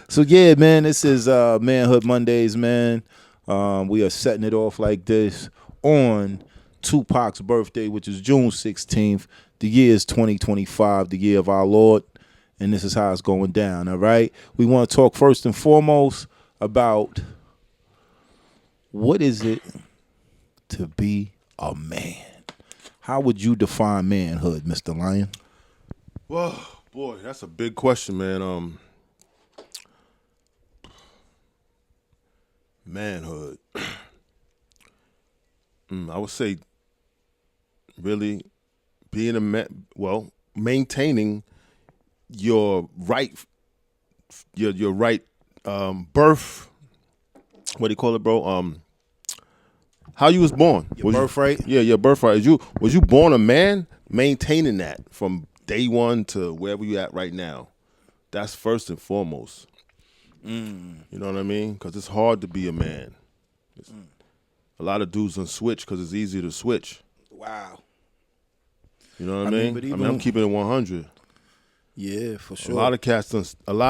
So yeah, man, this is Manhood Mondays, man. We are setting it off like this on Tupac's birthday, which is June 16th. The year is 2025, the year of our Lord, and this is how it's going down. All right, we want to talk first and foremost about what is it to be a man. How would you define manhood, Mr. Lion? Well, boy, that's a big question, man. Manhood. I would say really being a man. Well, maintaining your right, your right birth. What do you call it, bro? How you was born? Your birthright? Yeah, your birthright. Was you born a man? Maintaining that from day one to wherever you at right now. That's first and foremost. You know what I mean? Because it's hard to be a man. A lot of dudes don't switch because it's easier to switch. Wow. You know what I mean? but I mean, even- I'm keeping it 100. Yeah, for sure. A lot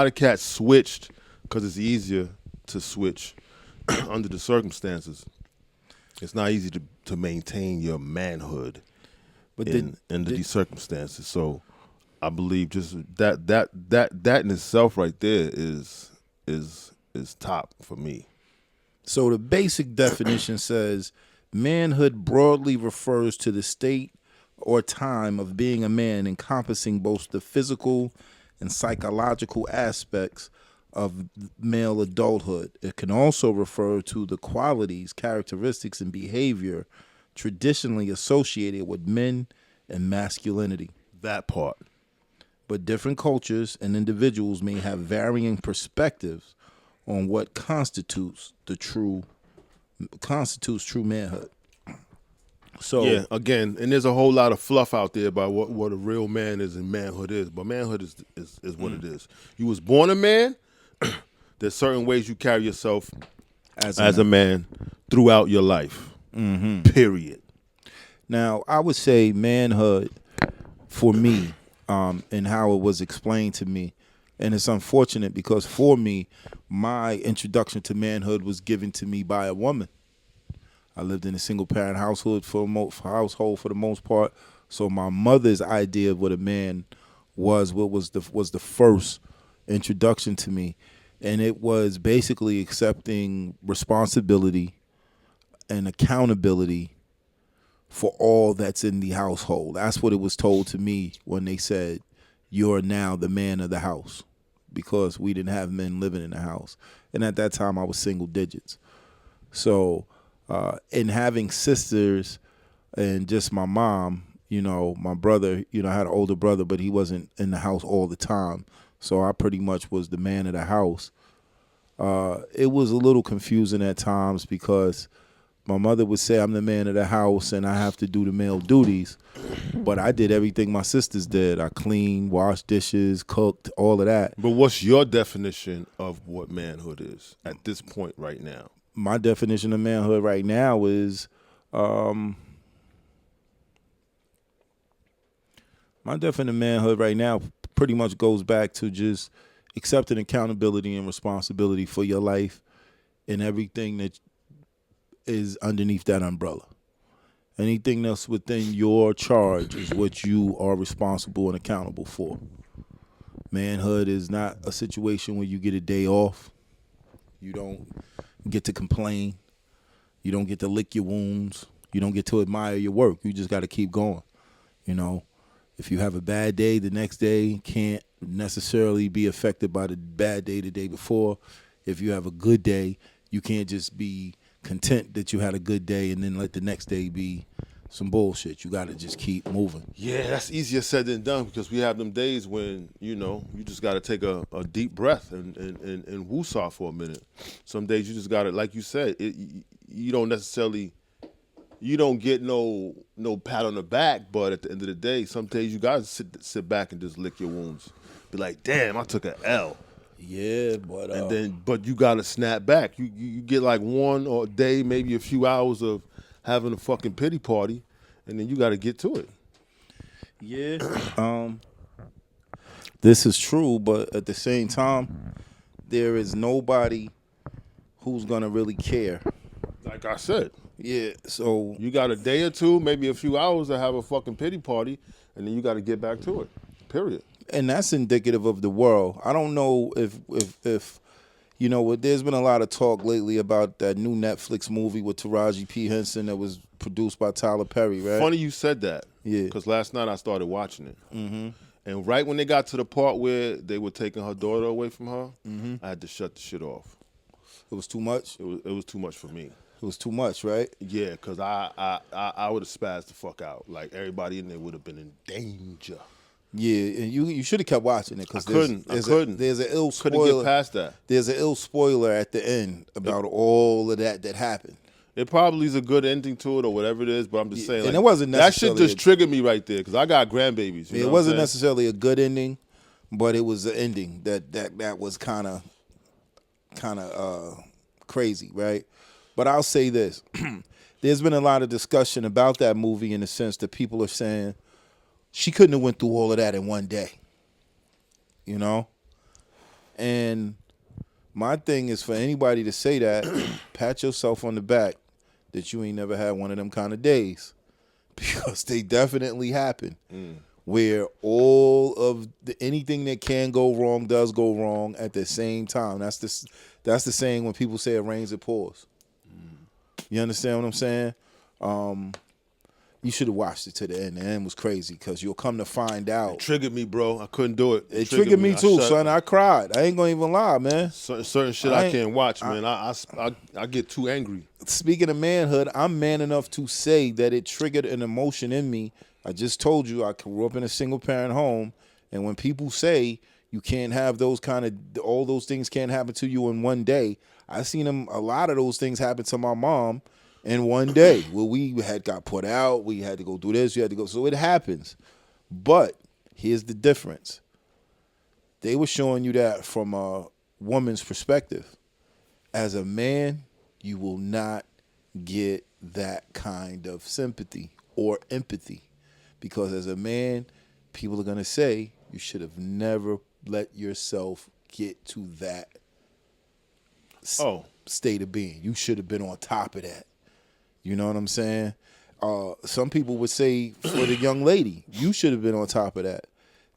of cats switched because it's easier to switch under the circumstances. It's not easy to maintain your manhood but under these circumstances. So I believe just that in itself right there is top for me. So the basic definition says manhood broadly refers to the state or time of being a man, encompassing both the physical and psychological aspects of male adulthood. It can also refer to the qualities, characteristics, and behavior traditionally associated with men and masculinity. That part. But different cultures and individuals may have varying perspectives on what constitutes true manhood. So Yeah, again, and there's a whole lot of fluff out there about what a real man is and manhood is, but manhood is what it is. You was born a man. There's certain ways you carry yourself as a man throughout your life. Period. Now, I would say manhood for me, and how it was explained to me, and it's unfortunate because for me, my introduction to manhood was given to me by a woman. I lived in a single parent household for the most part. So my mother's idea of what a man was the first introduction to me, and it was basically accepting responsibility and accountability for all that's in the household. That's what it was told to me when they said, "You're now the man of the house," because we didn't have men living in the house, and at that time I was single digits. So. And having sisters and just my mom, my brother, I had an older brother, but he wasn't in the house all the time. So I pretty much was the man of the house. It was a little confusing at times because my mother would say I'm the man of the house and I have to do the male duties. But I did everything my sisters did. I cleaned, washed dishes, cooked, all of that. But what's your definition of what manhood is at this point right now? My definition of manhood right now is my definition of manhood right now pretty much goes back to just accepting accountability and responsibility for your life and everything that is underneath that umbrella. Anything that's within your charge is what you are responsible and accountable for. Manhood is not a situation where you get a day off. You don't get to complain. You don't get to lick your wounds. You don't get to admire your work. You just got to keep going. If you have a bad day, the next day can't necessarily be affected by the bad day the day before. If you have a good day, you can't just be content that you had a good day and then let the next day be some bullshit. You got to just keep moving. Yeah, that's easier said than done because we have them days when, you just got to take a deep breath and woosah for a minute. Some days you just got to, like you said, you don't necessarily, you don't get no pat on the back, but at the end of the day, some days you got to sit back and just lick your wounds. Be like, damn, I took an L. Yeah, but you got to snap back. You get like one or a day, maybe a few hours of having a fucking pity party, and then you got to get to it. Yeah. This is true, but at the same time, there is nobody who's gonna really care. Like I said, Yeah, so you got a day or two, maybe a few hours to have a fucking pity party, and then you got to get back to it. Period. and that's indicative of the world. I don't know if you know, there's been a lot of talk lately about that new Netflix movie with Taraji P. Henson that was produced by Tyler Perry, right? Funny you said that. Yeah. Because last night I started watching it. Mm-hmm. And right when they got to the part where they were taking her daughter away from her, I had to shut the shit off. It was too much. It was too much for me. It was too much, right? Yeah, because I would have spazzed the fuck out. Like, everybody in there would have been in danger. Yeah, and you should have kept watching it because I couldn't. There's an ill Couldn't spoiler. get past that. There's an ill spoiler at the end about all of that happened. It probably is a good ending to it or whatever it is, but I'm just saying. And like, it wasn't that shit necessarily just triggered me right there because I got grandbabies. It wasn't necessarily a good ending, but it was an ending that was kind of crazy, right? But I'll say this: there's been a lot of discussion about that movie in the sense that people are saying she couldn't have went through all of that in one day, you know. And my thing is for anybody to say that, pat yourself on the back that you ain't never had one of them kind of days, because they definitely happen. Where all of anything that can go wrong does go wrong at the same time. That's the saying when people say it rains, it pours. You understand what I'm saying? You should have watched it to the end. The end was crazy because you'll come to find out. It triggered me, bro. I couldn't do it. It triggered me too, son. I cried. I ain't gonna even lie, man. Certain shit I can't watch, man. I get too angry. Speaking of manhood, I'm man enough to say that it triggered an emotion in me. I just told you I grew up in a single parent home, and when people say you can't have those kind of, all those things can't happen to you in one day, I seen a lot of those things happen to my mom in one day. Where we got put out, we had to go do this, we had to go. So it happens. But here's the difference. They were showing you that from a woman's perspective. As a man, you will not get that kind of sympathy or empathy. Because as a man, people are going to say you should have never let yourself get to that state of being. You should have been on top of that. You know what I'm saying? Some people would say for the young lady, you should have been on top of that.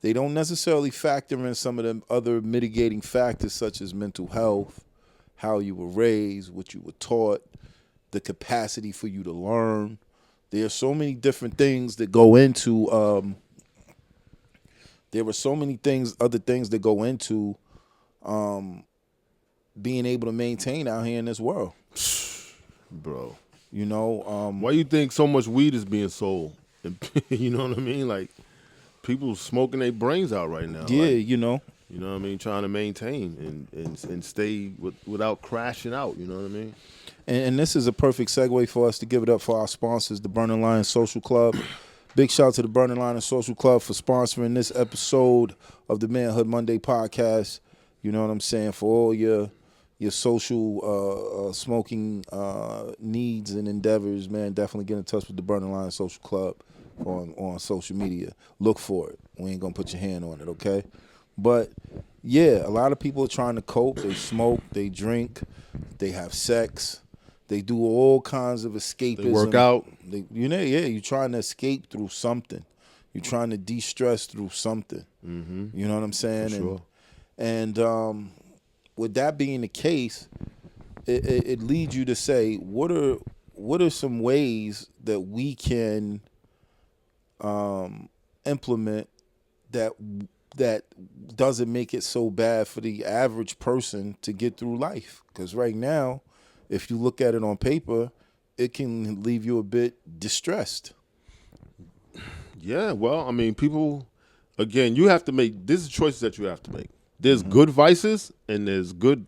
They don't necessarily factor in some of the other mitigating factors such as mental health, how you were raised, what you were taught, the capacity for you to learn. There are so many different things that go into other things that go into being able to maintain out here in this world. Bro. You know, why you think so much weed is being sold? You know what I mean? Like, people smoking their brains out right now. Yeah, like, you know. You know what I mean? Trying to maintain and stay without crashing out. You know what I mean? And this is a perfect segue for us to give it up for our sponsors, the Burning Lion Social Club. Big shout out to the Burning Lion Social Club for sponsoring this episode of the Manhood Monday podcast. You know what I'm saying? For all your social smoking needs and endeavors, man, definitely get in touch with the Burning Lion Social Club on social media. Look for it. We ain't gonna put your hand on it, okay? But yeah, a lot of people are trying to cope. They smoke, they drink, they have sex, they do all kinds of escapism. They work out. You're trying to escape through something. You're trying to de-stress through something. Mm-hmm. You know what I'm saying? For sure. And with that being the case, it leads you to say, what are some ways that we can implement that doesn't make it so bad for the average person to get through life? Because right now, if you look at it on paper, it can leave you a bit distressed. Yeah, well, I mean, people, again, you have to make, these are choices that you have to make. There's good vices and there's good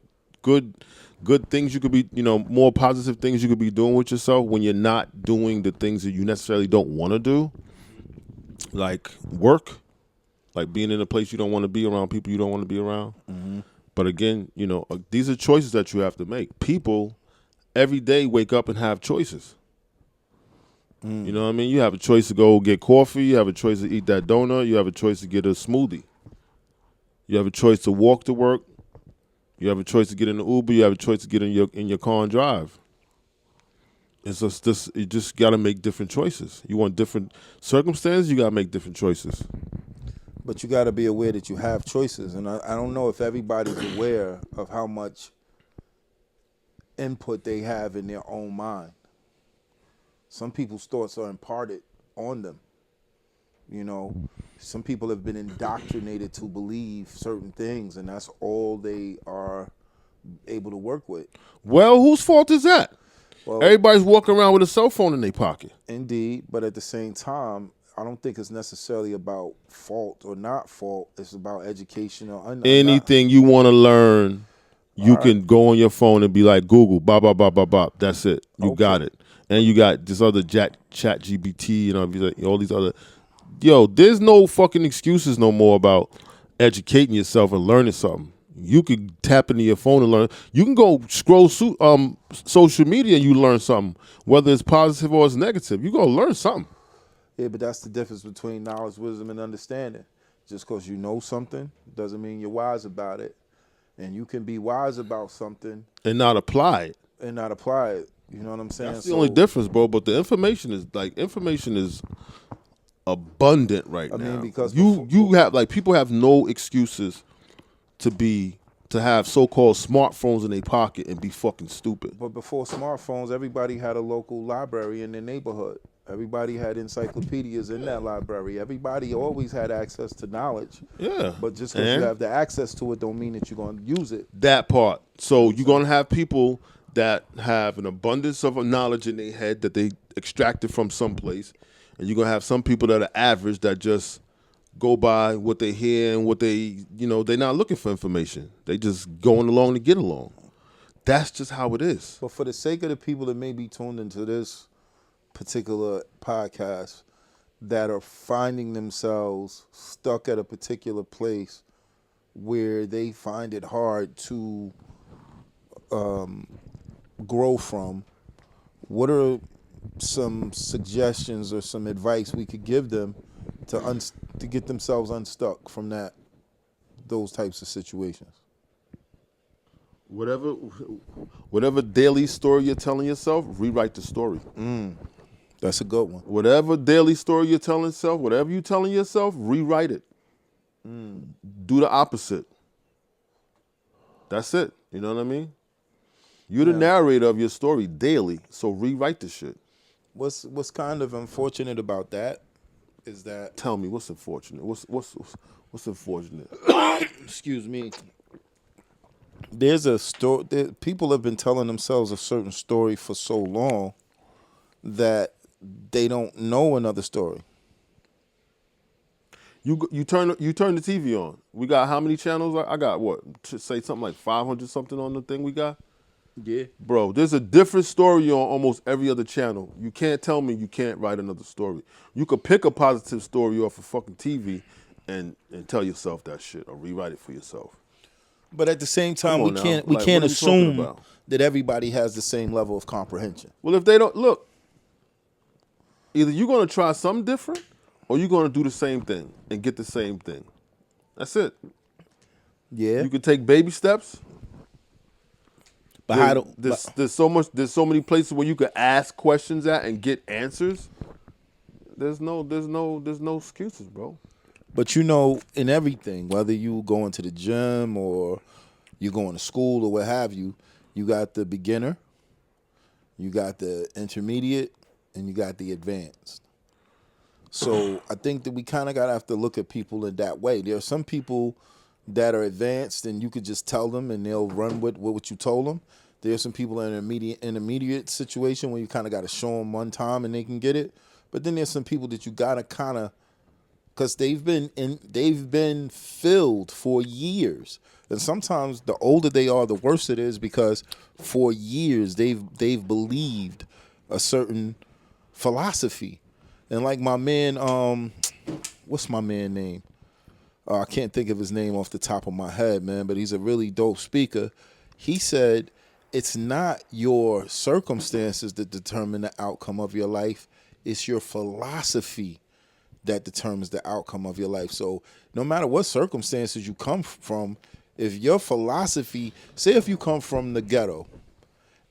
things you could be, more positive things you could be doing with yourself when you're not doing the things that you necessarily don't want to do. Like work, like being in a place you don't want to be around, people you don't want to be around. Mm-hmm. But again, these are choices that you have to make. People every day wake up and have choices. You know what I mean? You have a choice to go get coffee. You have a choice to eat that donut. You have a choice to get a smoothie. You have a choice to walk to work. You have a choice to get in the Uber. You have a choice to get in your car and drive. It's just this. You just got to make different choices. You want different circumstances. You got to make different choices. But you got to be aware that you have choices, and I don't know if everybody's aware of how much input they have in their own mind. Some people's thoughts are imparted on them. You know, some people have been indoctrinated to believe certain things, and that's all they are able to work with. Well, whose fault is that? Well, Everybody's walking around with a cell phone in their pocket. indeed, but at the same time, I don't think it's necessarily about fault or not fault. It's about education or not. Anything you want to learn, you All right. can go on your phone and be like Google, bop, bop, bop, bop, bop. That's it. You got it. And you got this other chat GBT, all these other. Yo, there's no fucking excuses no more about educating yourself and learning something. You could tap into your phone and learn. You can go scroll social media and you learn something, whether it's positive or it's negative. You gonna learn something. Yeah, but that's the difference between knowledge, wisdom, and understanding. Just because you know something doesn't mean you're wise about it. And you can be wise about something And not apply it. and not apply it. You know what I'm saying? That's the only difference, bro. But the information is abundant right now. I mean, because you have people have no excuses to have so-called smartphones in their pocket and be fucking stupid. But before smartphones, everybody had a local library in their neighborhood. Everybody had encyclopedias in that library. Everybody always had access to knowledge. Yeah. But just because you have the access to it don't mean that you're going to use it. That part. So you're going to have people that have an abundance of knowledge in their head that they extracted from someplace. And you're going to have some people that are average that just go by what they hear and what they're not looking for information. They just going along to get along. That's just how it is. But for the sake of the people that may be tuned into this particular podcast that are finding themselves stuck at a particular place where they find it hard to grow from, what are some suggestions or some advice we could give them to get themselves unstuck from those types of situations? Whatever daily story you're telling yourself, rewrite the story. That's a good one. Whatever daily story you're telling yourself, whatever you're telling yourself, rewrite it. Do the opposite. That's it. You know what I mean? You're the narrator of your story daily, so rewrite the shit. What's kind of unfortunate about that is that, Tell me, what's unfortunate? What's unfortunate? excuse me, there's a story. People have been telling themselves a certain story for so long that they don't know another story. You turn the TV on. We got how many channels? I got what? To say something like 500 something on the thing we got. Yeah. Bro, there's a different story on almost every other channel. You can't tell me you can't write another story. You could pick a positive story off of fucking TV and tell yourself that shit or rewrite it for yourself. But at the same time, we now. can't Like, what are you talking assume about? that everybody has the same level of comprehension. Well, if they don't, look, either you're going to try something different or you're going to do the same thing and get the same thing. That's it. Yeah. You can take baby steps. But There's so many places where you can ask questions at and get answers. There's no excuses, bro. But in everything, whether you going to the gym or you going to school or what have you, you got the beginner, you got the intermediate, and you got the advanced. So I think that we kind of got to have to look at people in that way. There are some people that are advanced and you could just tell them and they'll run with what you told them. There are some people in an intermediate situation where you kind of got to show them one time and they can get it. But then there's some people that you got to kind of, because they've been filled for years. And sometimes the older they are, the worse it is, because for years they've believed a certain philosophy. And like my man, what's my man name? I can't think of his name off the top of my head, man, but he's a really dope speaker. He said, it's not your circumstances that determine the outcome of your life. It's your philosophy that determines the outcome of your life. So no matter what circumstances you come from, If your philosophy, say if you come from the ghetto,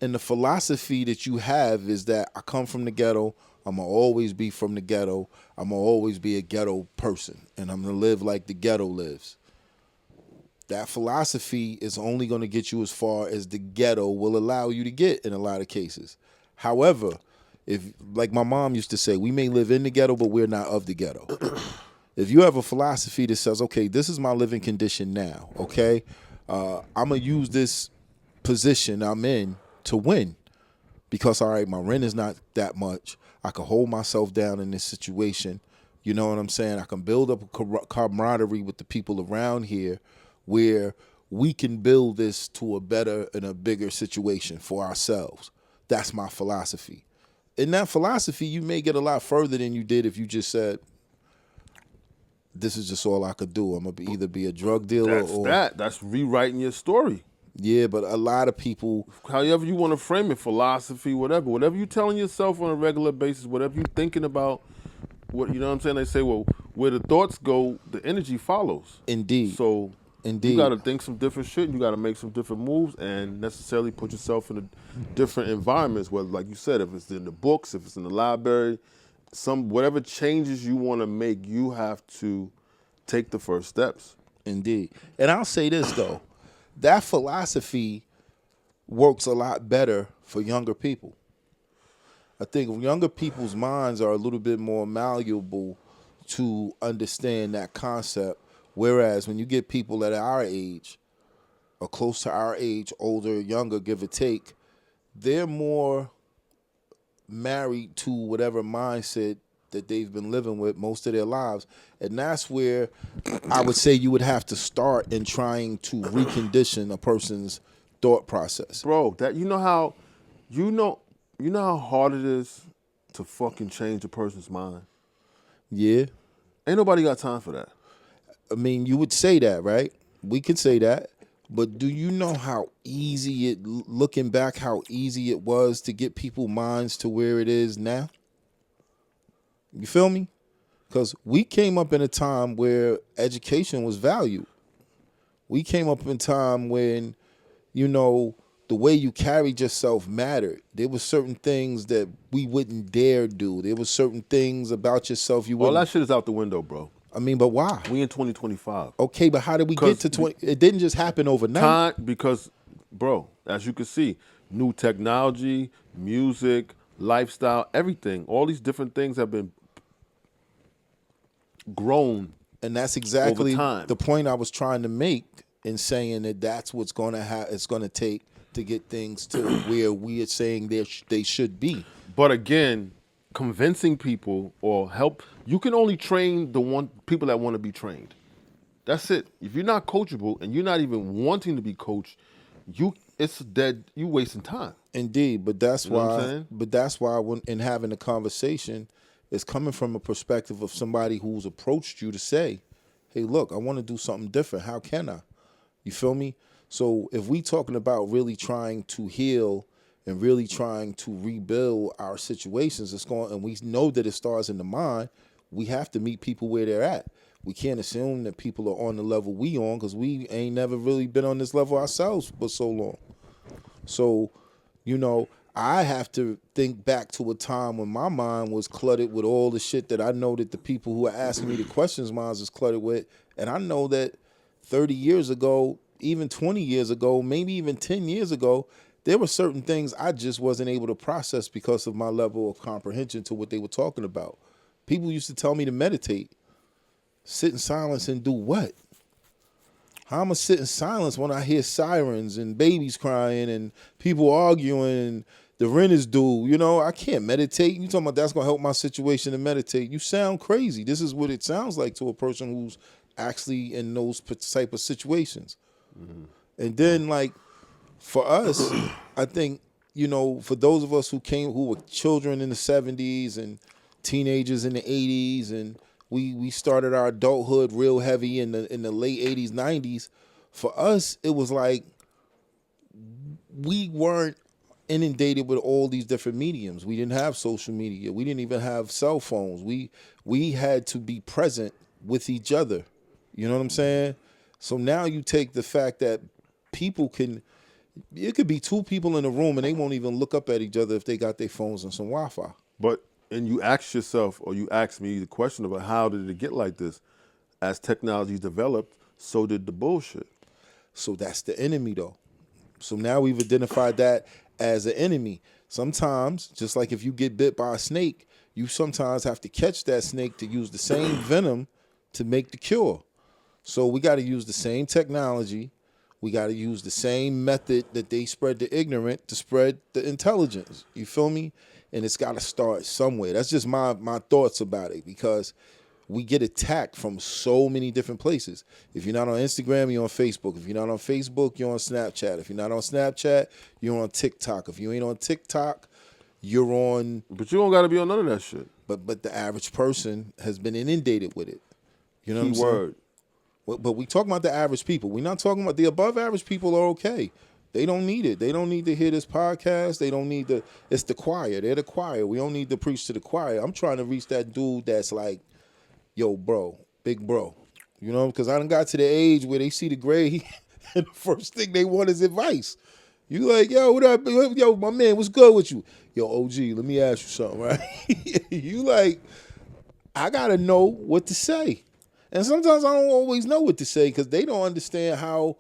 and the philosophy that you have is that I come from the ghetto, I'm gonna always be from the ghetto, I'm gonna always be a ghetto person, and I'm gonna live like the ghetto lives. That philosophy is only gonna get you as far as the ghetto will allow you to get in a lot of cases. However, if, like my mom used to say, we may live in the ghetto, but we're not of the ghetto. If you have a philosophy that says, okay, this is my living condition now, okay, I'm gonna use this position I'm in to win because, all right, my rent is not that much. I can hold myself down in this situation. You know what I'm saying? I can build up a camaraderie with the people around here where we can build this to a better and a bigger situation for ourselves. That's my philosophy. In that philosophy, you may get a lot further than you did if you just said, this is just all I could do. I'm going to either be a drug dealer or... That's rewriting your story. Yeah, but a lot of people... However you want to frame it, philosophy, whatever you're telling yourself on a regular basis, whatever you're thinking about, what you know what I'm saying? They say, well, where the thoughts go, the energy follows. Indeed. So Indeed. you got to think some different shit. You got to make some different moves and necessarily put yourself in a different environments. Whether, like you said, if it's in the books, if it's in the library, whatever changes you want to make, you have to take the first steps. Indeed. And I'll say this, though. That philosophy works a lot better for younger people. I think younger people's minds are a little bit more malleable to understand that concept, whereas when you get people at our age, or close to our age, older, younger, give or take, they're more married to whatever mindset that they've been living with most of their lives. And that's where I would say you would have to start in trying to recondition a person's thought process. Bro, that you know how hard it is to fucking change a person's mind? Yeah. Ain't nobody got time for that. I mean, you would say that, right? We could say that. But do you know how easy looking back, how easy it was to get people's minds to where it is now? You feel me? Because we came up in a time where education was valued. We came up in a time when, you know, the way you carried yourself mattered. There were certain things that we wouldn't dare do. There were certain things about yourself you wouldn't. All that shit is out the window, bro. I mean, but why? We in 2025. Okay, but how did we get to 20? It didn't just happen overnight. Because, bro, as you can see, new technology, music, lifestyle, everything, all these different things have been grown. And that's exactly over time. The point I was trying to make in saying that that's what's going to it's going to take to get things to where we are saying they should be. But again, convincing people or help, you can only train people that want to be trained. That's it. If you're not coachable and you're not even wanting to be coached, it's dead. You wasting time. Indeed, but that's You know what I'm why. saying? But that's why when in having a conversation, it's coming from a perspective of somebody who's approached you to say, "Hey, look, I want to do something different. How can I?" You feel me? So if we talking about really trying to heal and really trying to rebuild our situations, and we know that it starts in the mind. We have to meet people where they're at. We can't assume that people are on the level we on because we ain't never really been on this level ourselves for so long. So, you know, I have to think back to a time when my mind was cluttered with all the shit that I know that the people who are asking me the questions minds is cluttered with. And I know that 30 years ago, even 20 years ago, maybe even 10 years ago, there were certain things I just wasn't able to process because of my level of comprehension to what they were talking about. People used to tell me to meditate. Sit in silence and do what? How am I gonna sit in silence when I hear sirens and babies crying and people arguing and the rent is due? You know, I can't meditate. You talking about that's gonna help my situation to meditate? You sound crazy. This is what it sounds like to a person who's actually in those type of situations. Mm-hmm. And then, like, for us, I think, you know, for those of us who were children in the 70s and teenagers in the 80s, and we started our adulthood real heavy in the late 80s, 90s. For us, it was like we weren't inundated with all these different mediums. We didn't have social media. We didn't even have cell phones. We had to be present with each other. You know what I'm saying? So now you take the fact that people can, it could be two people in a room and they won't even look up at each other if they got their phones and some Wi-Fi. But and you ask yourself, or you ask me the question about how did it get like this? As technology developed, so did the bullshit. So that's the enemy though. So now we've identified that as an enemy. Sometimes, just like if you get bit by a snake, you sometimes have to catch that snake to use the same venom to make the cure. So we got to use the same technology. We got to use the same method that they spread the ignorant to spread the intelligence. You feel me? And it's got to start somewhere. That's just my thoughts about it, because we get attacked from so many different places. If you're not on Instagram, you're on Facebook. If you're not on Facebook, you're on Snapchat. If you're not on Snapchat, you're on TikTok. If you ain't on TikTok, you're on. But you don't got to be on none of that shit. But the average person has been inundated with it. You know what I'm Key saying? word. But we talking about the average people. We're not talking about the above average people are okay. They don't need it. They don't need to hear this podcast. They don't need it's the choir. They're the choir. We don't need to preach to the choir. I'm trying to reach that dude that's like, yo, bro, big bro. You know, because I done got to the age where they see the gray and the first thing they want is advice. You like, yo, what up? Yo, my man, what's good with you? Yo, OG, let me ask you something, right? You like, I got to know what to say. And sometimes I don't always know what to say because they don't understand how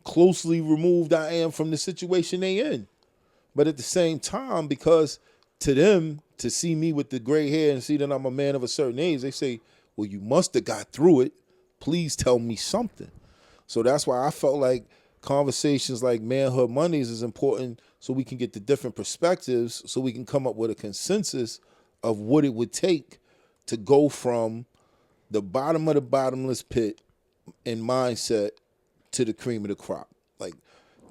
closely removed I am from the situation they in. But at the same time, because to them, to see me with the gray hair and see that I'm a man of a certain age, they say, well, you must have got through it. Please tell me something. So that's why I felt like conversations like Manhood Mondays is important, so we can get the different perspectives, so we can come up with a consensus of what it would take to go from the bottom of the bottomless pit in mindset to the cream of the crop. Like,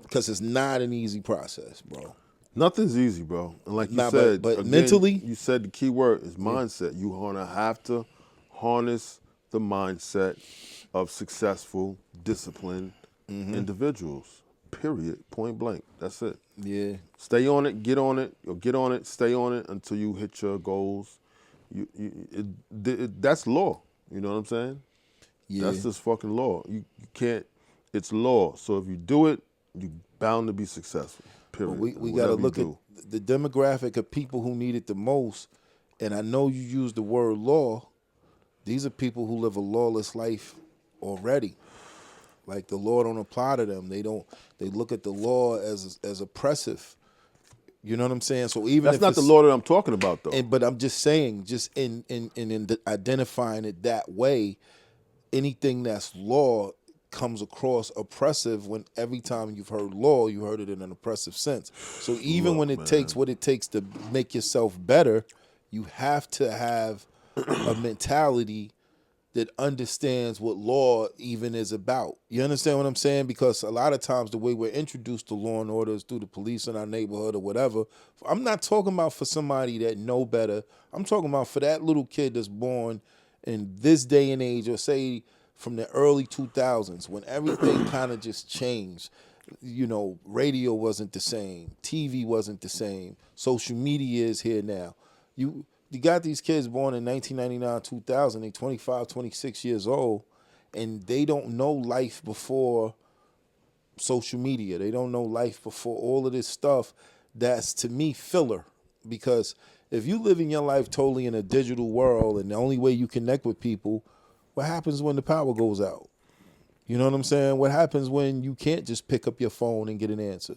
because it's not an easy process, bro. Nothing's easy, bro. And like you Nah, said, but again, mentally, you said the key word is mindset. You're gonna have to harness the mindset of successful, disciplined individuals. Period. Point blank. That's it. yeah, Stay on it. Get on it. Or get on it. Stay on it until you hit your goals. That's law. You know what I'm saying? yeah. That's just fucking law. You can't. It's law. So if you do it, you're bound to be successful. Period. But we got to look at the demographic of people who need it the most. And I know you use the word law. These are people who live a lawless life already. Like the law don't apply to them. They don't. They look at the law as oppressive. You know what I'm saying? So even That's if not the law that I'm talking about, though. but I'm just saying, just in identifying it that way, anything that's law comes across oppressive when every time you've heard law, you heard it in an oppressive sense. So even when it takes what it takes to make yourself better, you have to have a mentality that understands what law even is about. You understand what I'm saying? Because a lot of times the way we're introduced to law and order is through the police in our neighborhood or whatever. I'm not talking about for somebody that know better. I'm talking about for that little kid that's born in this day and age, or say from the early 2000s, when everything kind of just changed. You know, radio wasn't the same. TV wasn't the same. Social media is here now. You got these kids born in 1999, 2000, they're 25, 26 years old, and they don't know life before social media. They don't know life before all of this stuff that's, to me, filler. Because if you live in your life totally in a digital world and the only way you connect with people, what happens when the power goes out? You know what I'm saying? What happens when you can't just pick up your phone and get an answer?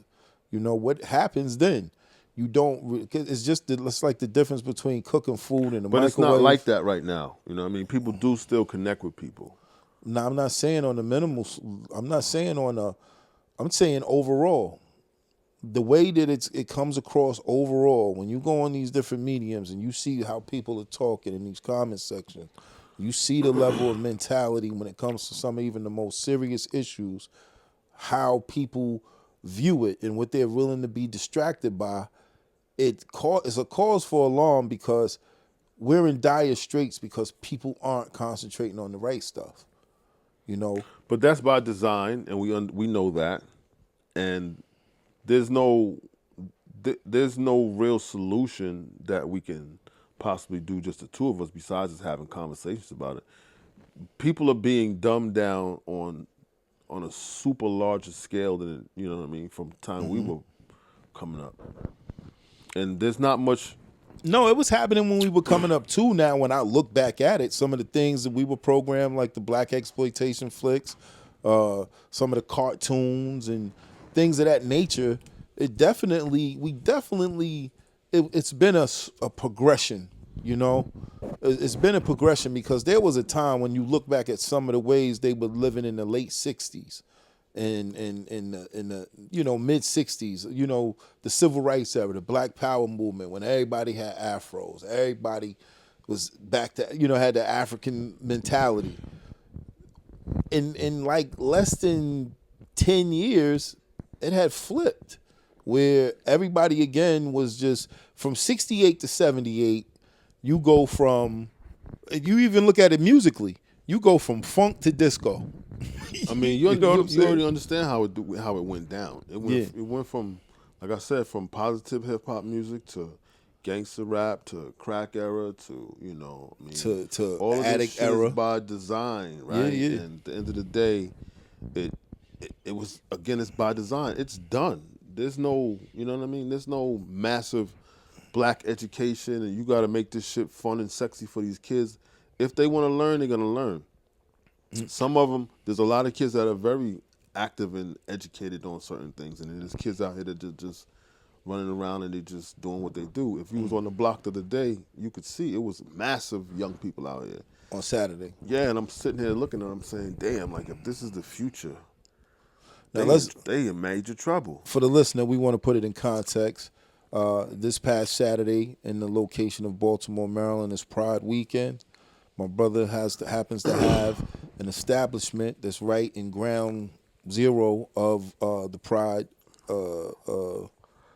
You know, what happens then? You don't. It's like the difference between cooking food and the But microwave. it's not like that right now. You know what I mean? People do still connect with people. No, I'm not saying on the minimal. I'm not saying on a. I'm saying overall. The way that it comes across overall, when you go on these different mediums and you see how people are talking in these comment sections, you see the level of mentality when it comes to some even the most serious issues, how people view it and what they're willing to be distracted by. It's a cause for alarm, because we're in dire straits because people aren't concentrating on the right stuff. You know, But that's by design, and we know that. And there's no real solution that we can possibly do just the two of us besides just having conversations about it. People are being dumbed down on on a super larger scale than you know what I mean from the time we Mm-hmm. were coming up. And there's not much. No, it was happening when we were coming up too. Now, when I look back at it, some of the things that we were programmed, like the black exploitation flicks, some of the cartoons and things of that nature, it's been a progression. You know, it's been a progression because there was a time when you look back at some of the ways they were living in the late '60s and in the mid '60s, the civil rights era, the Black Power movement, when everybody had afros, everybody was back to had the African mentality. In like less than 10 years, it had flipped, where everybody again was just from '68 to '78. You go from, you even look at it musically, you go from funk to disco. I mean, You know what I'm you already saying? understand how it went down. Yeah. It went from, like I said, from positive hip hop music to gangster rap to crack era to I mean, To all of this Attic shit is era. by design, Yeah, right? yeah. And at the end of the day, it it was again, it's by design. It's done. There's no, you know what I mean. There's no massive black education, and you got to make this shit fun and sexy for these kids. If they want to learn, they're gonna learn. Some of them, there's a lot of kids that are very active and educated on certain things, and then there's kids out here that just running around and they just doing what they do. If you was on the block the other day, you could see it was massive young people out here. On Saturday. Yeah, and I'm sitting here looking at them saying, damn, like if this is the future, Now let's they in major trouble. for the listener, we want to put it in context. This past Saturday, in the location of Baltimore, Maryland, is Pride Weekend. My brother happens to have an establishment that's right in ground zero of the Pride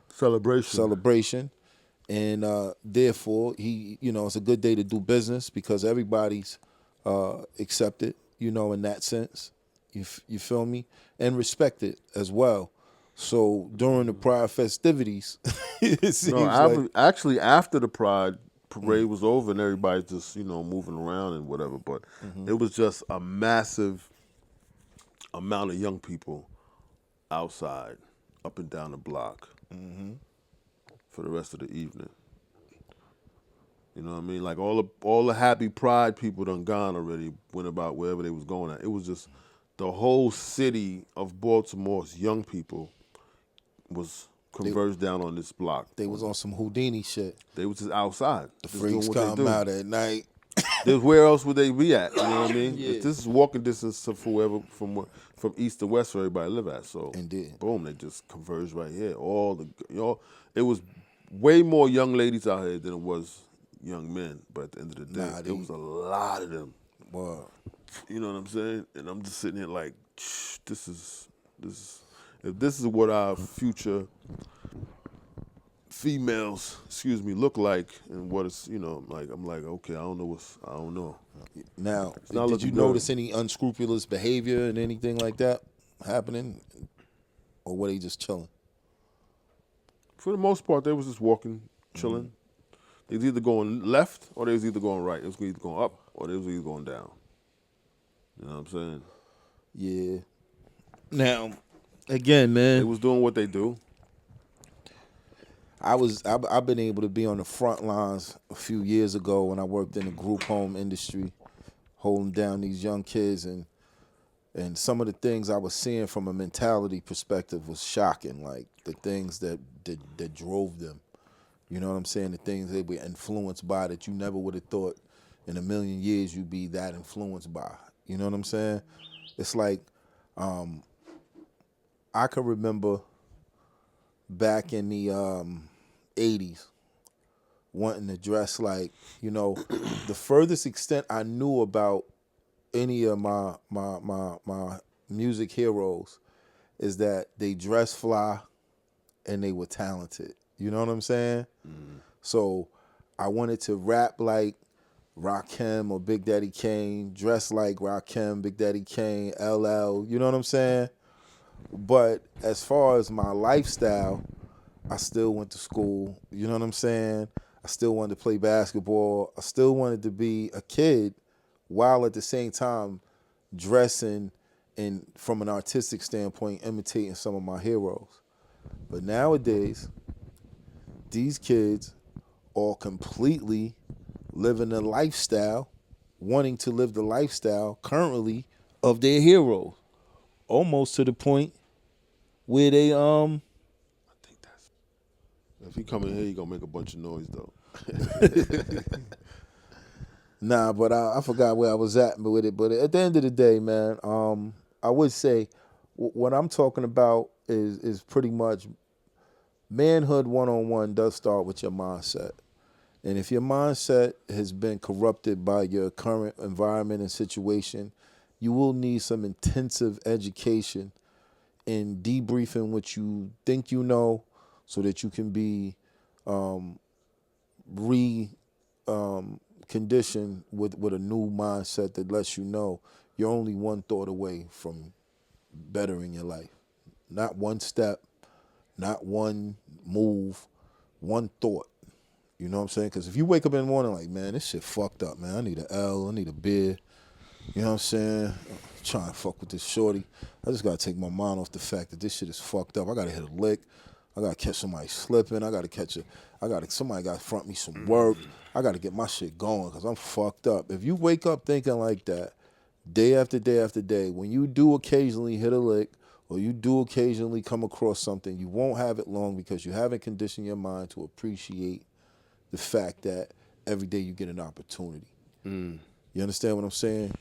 Celebration. celebration, and therefore it's a good day to do business because everybody's accepted, in that sense. You feel me? And respected as well. So during the Pride festivities, it No, seems like actually after the Pride parade was over and everybody just, moving around and whatever, but it was just a massive amount of young people outside, up and down the block for the rest of the evening. You know what I mean? Like all the happy Pride people done gone already, went about wherever they was going at. It was just the whole city of Baltimore's young people was converged down on this block. they was on some Houdini shit. They was just outside, The just doing freaks what they come do. out at night. Where else would they be at? You know what I mean? Yeah. If this is walking distance to wherever from east to west where everybody live at. So Indeed. boom, they just converged right here. It was way more young ladies out here than it was young men. But at the end of the day, Nah, it was a lot of them. Wow. You know what I'm saying? And I'm just sitting here like, this is if this is what our future females, look like, and what it's, like I'm like, okay, I don't know. Now, not did you looking good. notice any unscrupulous behavior and anything like that happening, or were they just chilling? For the most part, they was just walking, chilling. They was either going left or they was either going right. It was either going up or they was either going down. You know what I'm saying? Yeah. Now, again, They man, was doing what they do. I've been able to be on the front lines a few years ago when I worked in the group home industry, holding down these young kids, and some of the things I was seeing from a mentality perspective was shocking. Like the things that drove them. You know what I'm saying? The things they were influenced by that you never would have thought in a million years you'd be that influenced by. You know what I'm saying? It's like I can remember back in the 80s wanting to dress like, the furthest extent I knew about any of my music heroes is that they dress fly and they were talented. You know what I'm saying? So I wanted to rap like Rakim or Big Daddy Kane, dress like Rakim, Big Daddy Kane, LL, you know what I'm saying? But as far as my lifestyle, I still went to school, you know what I'm saying? I still wanted to play basketball. I still wanted to be a kid while at the same time dressing and from an artistic standpoint, imitating some of my heroes. But nowadays, these kids are completely living the lifestyle, wanting to live the lifestyle currently of their heroes, almost to the point where they I think that's. If he come in here, he gonna make a bunch of noise though. Nah, but I forgot where I was at with it. But at the end of the day, man, I would say what I'm talking about is pretty much manhood 101 does start with your mindset. And if your mindset has been corrupted by your current environment and situation, you will need some intensive education in debriefing what you think you know so that you can be re conditioned with a new mindset that lets you know you're only one thought away from bettering your life. Not one step, not one move, one thought. You know what I'm saying? Because if you wake up in the morning like, man, this shit fucked up, man. I need an L, I need a beer. You know what I'm saying? I'm trying to fuck with this shorty. I just gotta take my mind off the fact that this shit is fucked up. I gotta hit a lick. I gotta catch somebody slipping. Somebody gotta front me some work. I gotta get my shit going because I'm fucked up. If you wake up thinking like that, day after day after day, when you do occasionally hit a lick or you do occasionally come across something, you won't have it long because you haven't conditioned your mind to appreciate the fact that every day you get an opportunity. You understand what I'm saying?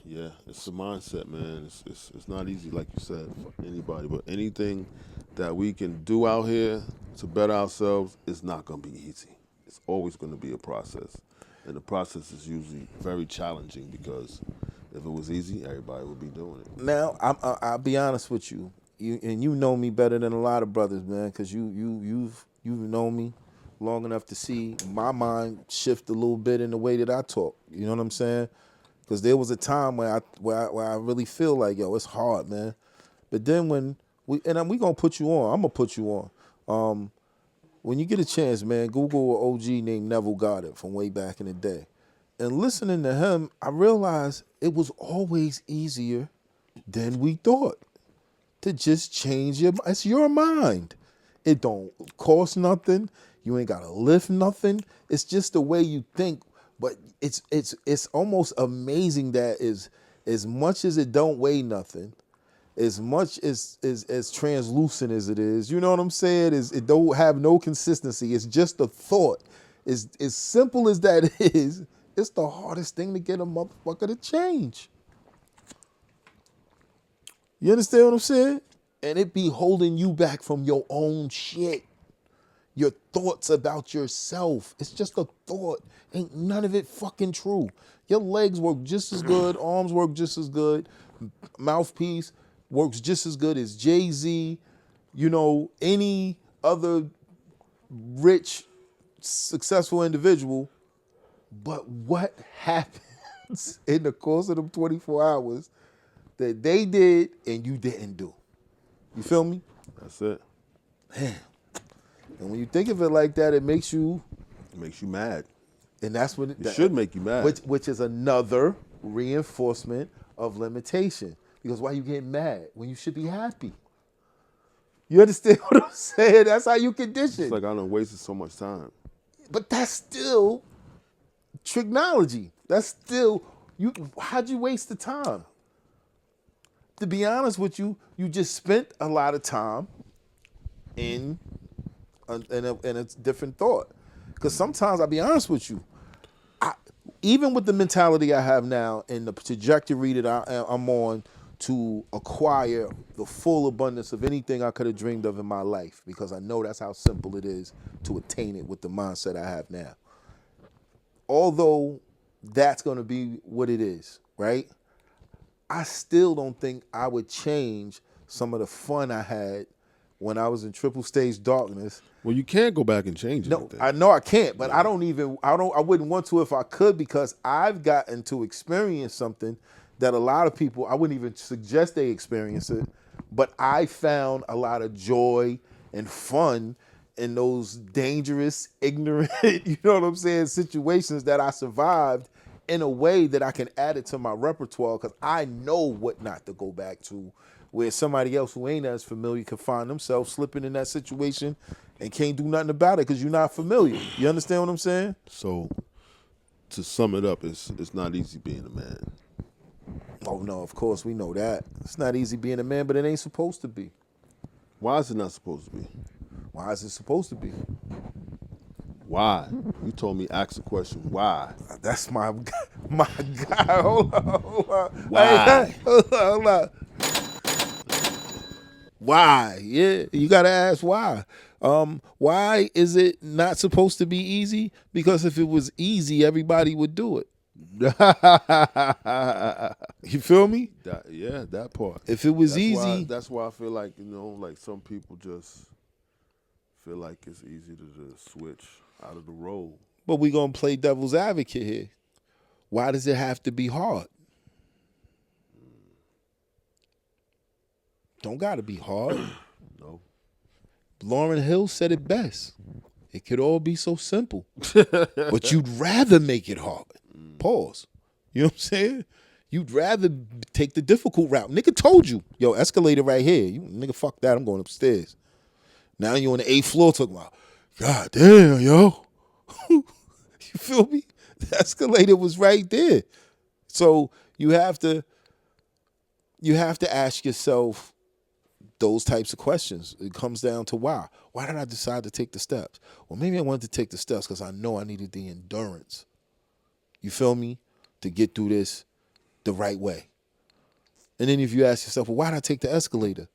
Yeah, it's a mindset, man. It's not easy, like you said, for anybody. But anything that we can do out here to better ourselves is not going to be easy. It's always going to be a process. And the process is usually very challenging because if it was easy, everybody would be doing it. Now, I'll be honest with you. You know me better than a lot of brothers, man, because you've known me long enough to see my mind shift a little bit in the way that I talk. You know what I'm saying? Because there was a time where I really feel like, yo, it's hard, man. But then when we gonna put you on, I'm gonna put you on. When you get a chance, man, Google an OG named Neville Goddard from way back in the day. And listening to him, I realized it was always easier than we thought to just change it's your mind. It don't cost nothing. You ain't gotta lift nothing. It's just the way you think. But it's almost amazing that as much as it don't weigh nothing, as much as translucent as it is, you know what I'm saying? It don't have no consistency. It's just a thought. As simple as that is, it's the hardest thing to get a motherfucker to change. You understand what I'm saying? And it be holding you back from your own shit. Your thoughts about yourself. It's just a thought. Ain't none of it fucking true. Your legs work just as good. Arms work just as good. Mouthpiece works just as good as Jay-Z. You know, any other rich, successful individual. But what happens in the course of them 24 hours that they did and you didn't do? You feel me? That's it. Man. And when you think of it like that, it makes you... It makes you mad. And that's what it should make you mad. Which is another reinforcement of limitation. Because why you getting mad when you should be happy? You understand what I'm saying? That's how you condition. It's like I done wasted so much time. But that's still technology. That's still... How'd you waste the time? To be honest with you, you just spent a lot of time in a different thought. Because sometimes, I'll be honest with you, even with the mentality I have now and the trajectory that I'm on to acquire the full abundance of anything I could have dreamed of in my life, because I know that's how simple it is to attain it with the mindset I have now. Although that's going to be what it is, right? I still don't think I would change some of the fun I had when I was in triple stage darkness. Well, you can't go back and change No, anything. I know I can't, but I wouldn't want to if I could, because I've gotten to experience something that a lot of people, I wouldn't even suggest they experience it, but I found a lot of joy and fun in those dangerous, ignorant, you know what I'm saying, situations that I survived in a way that I can add it to my repertoire because I know what not to go back to, where somebody else who ain't as familiar can find themselves slipping in that situation and can't do nothing about it because you're not familiar. You understand what I'm saying? So to sum it up, it's not easy being a man. Oh no, of course we know that. It's not easy being a man, but it ain't supposed to be. Why is it not supposed to be? Why is it supposed to be? Why? You told me ask the question. Why? That's my guy. Hold on, hold on. Why? Hey, hold on. Why? Yeah, you gotta ask why. Why is it not supposed to be easy? Because if it was easy, everybody would do it. You feel me? That part. If it was That's easy, that's why I feel like, like some people just feel like it's easy to just switch out of the role. but we gonna play devil's advocate here. Why does it have to be hard? Don't gotta be hard. No. Lauryn Hill said it best. It could all be so simple. But you'd rather make it hard. Pause. You know what I'm saying? You'd rather take the difficult route. Nigga told you, yo, escalator right here. You nigga, fuck that. I'm going upstairs. Now you're on the 8th floor talking about, God damn, yo. You feel me? The escalator was right there. So you have to ask yourself those types of questions. It comes down to why. Why did I decide to take the steps? Well, maybe I wanted to take the steps because I know I needed the endurance. You feel me? To get through this the right way. And then if you ask yourself, well, why did I take the escalator?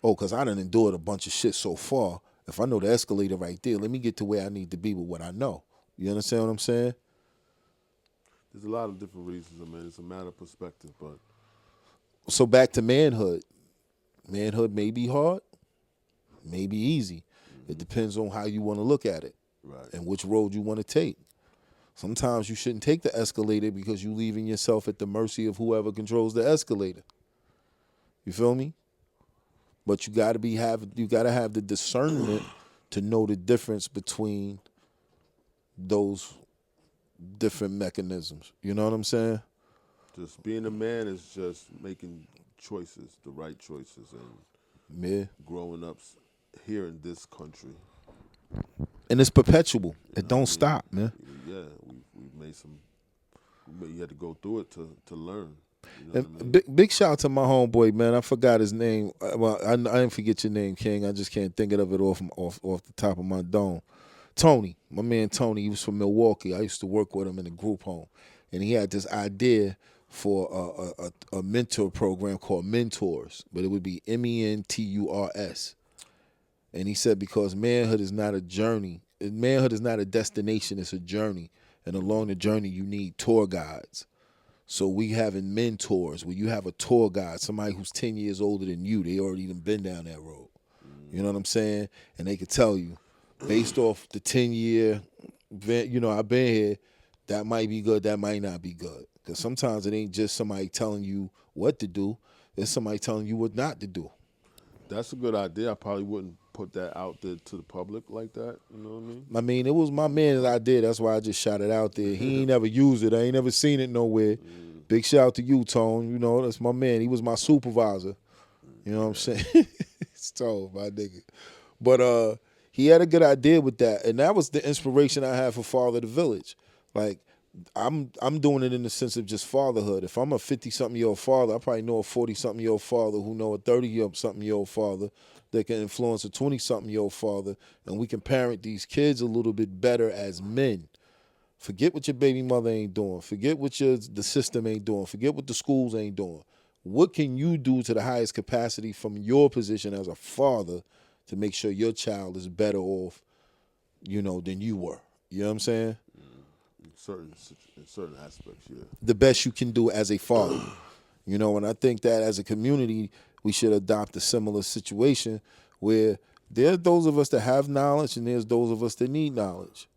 Oh, because I done endured a bunch of shit so far. If I know the escalator right there, let me get to where I need to be with what I know. You understand what I'm saying? There's a lot of different reasons. I mean, it's a matter of perspective, but So back to manhood. Manhood may be hard, may be easy. It depends on how you want to look at it, right. and which road you want to take. Sometimes you shouldn't take the escalator because you're leaving yourself at the mercy of whoever controls the escalator. You feel me? But you gotta have the discernment to know the difference between those different mechanisms. You know what I'm saying? Just being a man is just making choices, the right choices, and Yeah. growing up here in this country. And it's perpetual. It don't stop, man. Yeah, we've made some. You had to go through it to learn. You know And what I mean? big shout out to my homeboy, man. I forgot his name. Well, I didn't forget your name, King. I just can't think of it off the top of my dome. Tony, my man Tony, he was from Milwaukee. I used to work with him in a group home. And he had this idea for a mentor program called Mentors, but it would be Menturs. And he said because manhood is not a journey. Manhood is not a destination, it's a journey. And along the journey, you need tour guides. So we having mentors where you have a tour guide, somebody who's 10 years older than you. They already done been down that road. You know what I'm saying? And they could tell you, based off the 10-year, I've been here, that might be good, that might not be good. Because sometimes it ain't just somebody telling you what to do, it's somebody telling you what not to do. That's a good idea. I probably wouldn't put that out there to the public like that. You know what I mean? I mean, it was my man's idea. That's why I just shot it out there. He ain't never used it. I ain't never seen it nowhere. Big shout out to you, Tone. You know, that's my man. He was my supervisor. You know what I'm saying? It's Tone, my nigga. But he had a good idea with that. And that was the inspiration I had for Father the Village. Like, I'm doing it in the sense of just fatherhood. If I'm a 50-something-year-old father, I probably know a 40-something-year-old father who know a 30-something-year-old father that can influence a 20-something-year-old father, and we can parent these kids a little bit better as men. Forget what your baby mother ain't doing. Forget what the system ain't doing. Forget what the schools ain't doing. What can you do to the highest capacity from your position as a father to make sure your child is better off, than you were? You know what I'm saying? In certain aspects, yeah. The best you can do as a father. And I think that as a community, we should adopt a similar situation where there's those of us that have knowledge and there's those of us that need knowledge.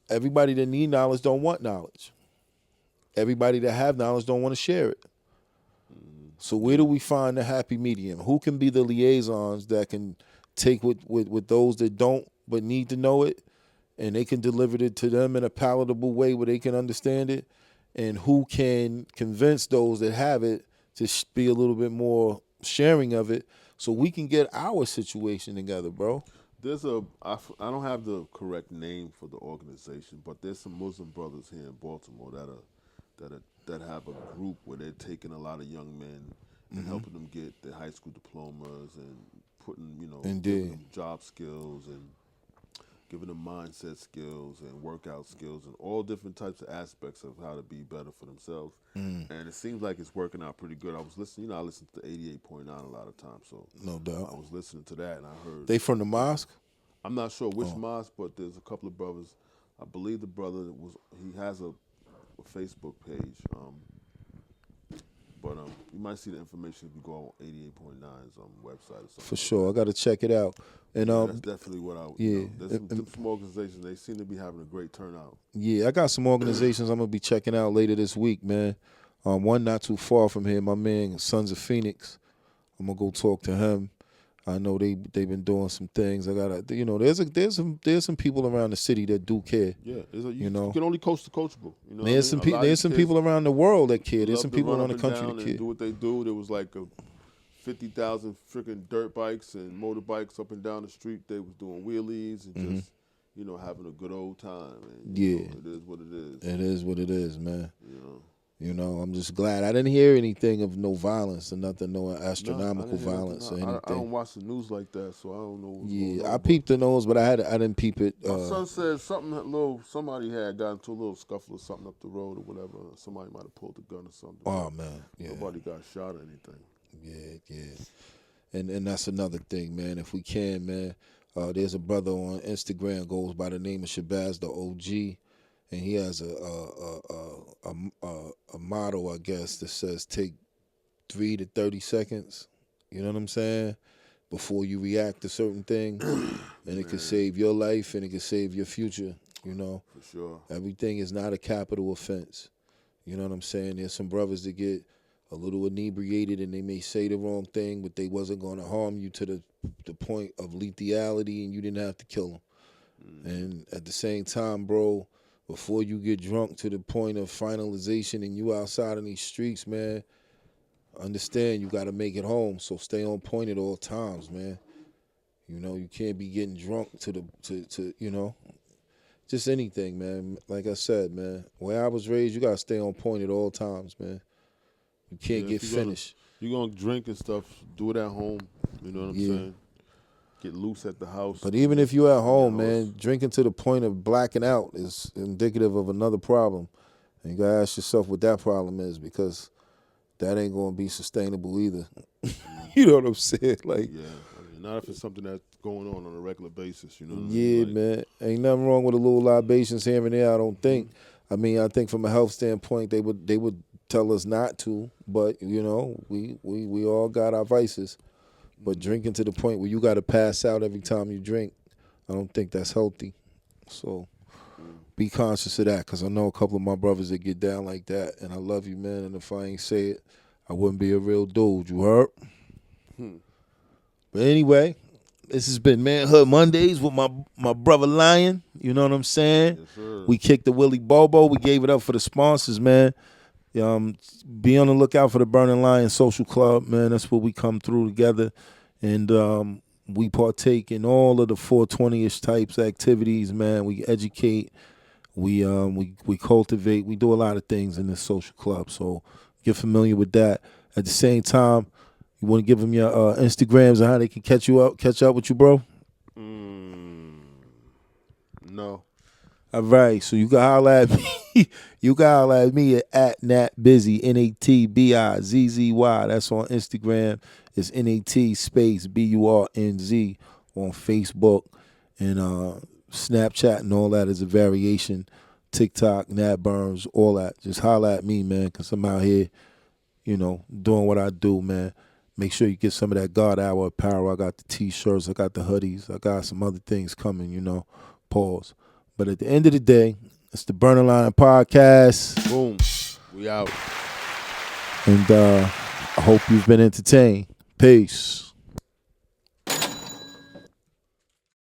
Everybody that need knowledge don't want knowledge. Everybody that have knowledge don't want to share it. So where do we find the happy medium? Who can be the liaisons that can take with those that don't but need to know it, and they can deliver it to them in a palatable way where they can understand it, and who can convince those that have it to be a little bit more sharing of it, so we can get our situation together, bro. There's I don't have the correct name for the organization, but there's some Muslim brothers here in Baltimore that have a group where they're taking a lot of young men and helping them get their high school diplomas and putting, giving Indeed. them job skills and giving them mindset skills and workout skills and all different types of aspects of how to be better for themselves. And it seems like it's working out pretty good. I was listening, I listen to 88.9 a lot of times, so No doubt. I was listening to that and I heard. They from the mosque? I'm not sure which mosque, but there's a couple of brothers. I believe the brother he has a Facebook page. But you might see the information if you go on 88.9's website or something. For sure. I got to check it out. And That's definitely what yeah. There's some organizations, they seem to be having a great turnout. Yeah, I got some organizations I'm gonna be checking out later this week, man. One not too far from here, my man Sons of Phoenix. I'm gonna go talk to him. I know they've been doing some things. I gotta, there's some people around the city that do care. Yeah, You know. you can only coach the coachable. You know, There's some people around the world that care. There's some people around the country that care. Do what they do. There was like 50,000 freaking dirt bikes and motorbikes up and down the street. They was doing wheelies and just having a good old time. And, it is what it is. It is what it is, man. I'm just glad I didn't hear anything of no violence or nothing, no astronomical violence or anything. I don't watch the news like that, so I don't know. What's going on, I peeped the nose, but I didn't peep it. My son said somebody had gotten into a little scuffle or something up the road or whatever. Somebody might have pulled a gun or something. Oh man, yeah. Nobody got shot or anything. Yeah. And that's another thing, man. If we can, man, there's a brother on Instagram goes by the name of Shabazz the OG, and he has a motto, I guess, that says take 3 to 30 seconds. You know what I'm saying? Before you react to certain things, and it could save your life and it could save your future. For sure. Everything is not a capital offense. You know what I'm saying? There's some brothers that get a little inebriated and they may say the wrong thing, but they wasn't going to harm you to the point of lethality, and you didn't have to kill them. And at the same time, bro, before you get drunk to the point of finalization and you outside in these streets, man, understand you got to make it home. So stay on point at all times, man. You can't be getting drunk to just anything, man. Like I said, man, where I was raised, you got to stay on point at all times, man. You can't get finished. You're going to drink and stuff, do it at home. You know what I'm saying? Get loose at the house. But even if you're at home, man, drinking to the point of blacking out is indicative of another problem. And you got to ask yourself what that problem is, because that ain't going to be sustainable either. You know what I'm saying? Like, not if it's something that's going on a regular basis, you know what I mean? Man. Ain't nothing wrong with a little libations here and there, I don't think. I mean, I think from a health standpoint, they would tell us not to, but, we all got our vices. But drinking to the point where you got to pass out every time you drink, I don't think that's healthy. So be conscious of that, because I know a couple of my brothers that get down like that, and I love you, man, and if I ain't say it, I wouldn't be a real dude, you heard? But anyway, this has been Manhood Mondays with my brother Lion, you know what I'm saying? Yes, sir. We kicked the Willie Bobo, we gave it up for the sponsors, man. Be on the lookout for the Burning Lion Social Club, man. That's where we come through together, and we partake in all of the 420-ish types activities, man. We educate, we cultivate, we do a lot of things in this social club. So get familiar with that. At the same time, you want to give them your Instagrams and how they can catch up with you, bro? No. All right, so you can holler at me. You can holler at me at NatBizzy, NatBizzy. That's on Instagram. It's NAT space BURNZ on Facebook, and Snapchat and all that is a variation. TikTok, Nat Burns, all that. Just holler at me, man, because I'm out here, doing what I do, man. Make sure you get some of that God Hour apparel. I got the T-shirts, I got the hoodies, I got some other things coming, pause. But at the end of the day, it's the Burning Line Podcast. Boom. We out. And I hope you've been entertained. Peace.